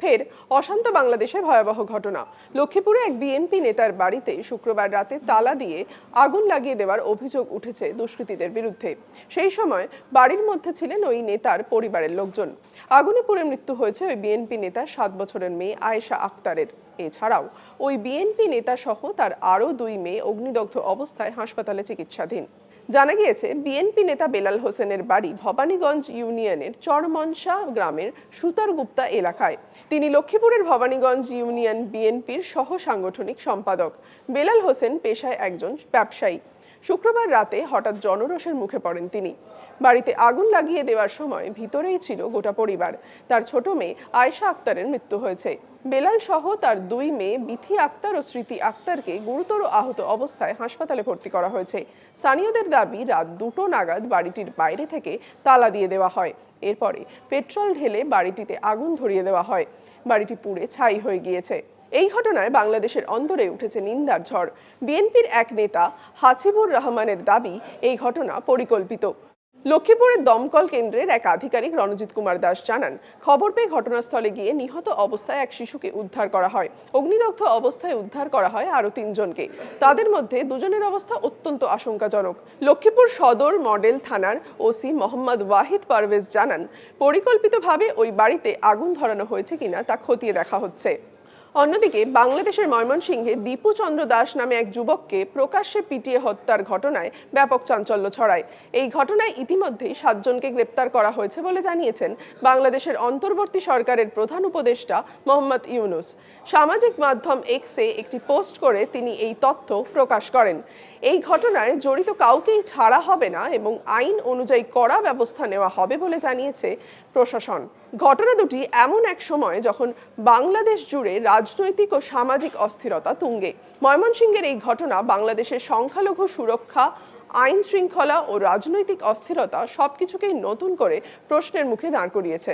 ফের অশান্ত বাংলাদেশে ভয়াবহ ঘটনা। লক্ষ্মীপুরে এক বিএনপি নেতার বাড়িতে শুক্রবার রাতে তালা দিয়ে আগুন লাগিয়ে দেওয়ার অভিযোগ উঠেছে দুষ্কৃতীদের বিরুদ্ধে। সেই সময় বাড়ির মধ্যে ছিলেন ওই নেতার পরিবারের লোকজন। আগুনে পুড়ে মৃত্যু হয়েছে ওই বিএনপি নেতার 7 বছরের মেয়ে আয়েশা আক্তারের। এছাড়াও ওই বিএনপি নেতা সহ তার আরও 2 মেয়ে অগ্নিদগ্ধ অবস্থায় হাসপাতালে চিকিৎসাধীন। জানা গিয়েছে, বিএনপি নেতা বেলাল হোসেনের বাড়ি ভবানীগঞ্জ ইউনিয়নের চরমনসা গ্রামের সুতারগুপ্তা এলাকায়। তিনি লক্ষ্মীপুরের ভবানীগঞ্জ ইউনিয়ন বিএনপির সহ সাংগঠনিক সম্পাদক। বেলাল হোসেন পেশায় একজন ব্যবসায়ী। শুক্রবার রাতে হঠাৎ জনরোষের মুখে পড়েন তিনি। বাড়িতে আগুন লাগিয়ে দেওয়ার সময় ভিতরেই ছিল গোটা পরিবার। তার ছোট মেয়ে আয়েশা আক্তারের মৃত্যু হয়েছে। বেলাল সহ তার 2 মেয়ে বিথি আক্তার ও স্মৃতি আক্তারকে গুরুতর আহত অবস্থায় হাসপাতালে ভর্তি করা হয়েছে। স্থানীয়দের দাবি, রাত 2টো নাগাদ বাড়িটির বাইরে থেকে তালা দিয়ে দেওয়া হয়। এরপরে পেট্রোল ঢেলে বাড়িটিতে আগুন ধরিয়ে দেওয়া হয়। বাড়িটি পুড়ে ছাই হয়ে গিয়েছে। এই ঘটনায় বাংলাদেশের অন্তরে উঠেছে নিন্দার ঝড়। বিএনপির এক নেতা হাসিবুর রহমানের দাবি, এই ঘটনা পরিকল্পিত। লক্ষ্মীপুরের দমকল কেন্দ্রের এক আধিকারিক রণজিৎ কুমার দাস জানান, খবর পেয়ে ঘটনাস্থলে গিয়ে নিহত অবস্থায় এক শিশুকে উদ্ধার করা হয়। অগ্নিদগ্ধ অবস্থায় উদ্ধার করা হয় আরও 3 জনকে। তাদের মধ্যে 2 জনের অবস্থা অত্যন্ত আশঙ্কাজনক। লক্ষ্মীপুর সদর মডেল থানার ওসি মোহাম্মদ ওয়াহিদ পারভেজ জানান, পরিকল্পিতভাবে ওই বাড়িতে আগুন ধরানো হয়েছে কিনা তা খতিয়ে দেখা হচ্ছে। অন্যদিকে বাংলাদেশের ময়মনসিংহে দীপু চন্দ্র দাস নামে এক যুবককে প্রকাশ্যে পিটিয়ে হত্যার ঘটনায় ব্যাপক চাঞ্চল্য ছড়ায়। এই ঘটনায় ইতিমধ্যেই 7 জনকে গ্রেপ্তার করা হয়েছে বলে জানিয়েছেন বাংলাদেশের অন্তর্বর্তী সরকারের প্রধান উপদেষ্টা মোহাম্মদ ইউনুস। সামাজিক মাধ্যম এক্সে একটি পোস্ট করে তিনি এই তথ্য প্রকাশ করেন। এই ঘটনায় জড়িত কাউকেই ছাড়া হবে না এবং আইন অনুযায়ী কড়া ব্যবস্থা নেওয়া হবে বলে জানিয়েছে প্রশাসন। ঘটনা দুটি এমন এক সময় যখন বাংলাদেশ জুড়ে রাজনৈতিক ও সামাজিক অস্থিরতা তুঙ্গে। ময়মনসিংহের এই ঘটনা বাংলাদেশের সংখ্যালঘু সুরক্ষা, আইন শৃঙ্খলা ও রাজনৈতিক অস্থিরতা সবকিছুকেই নতুন করে প্রশ্নের মুখে দাঁড় করিয়েছে।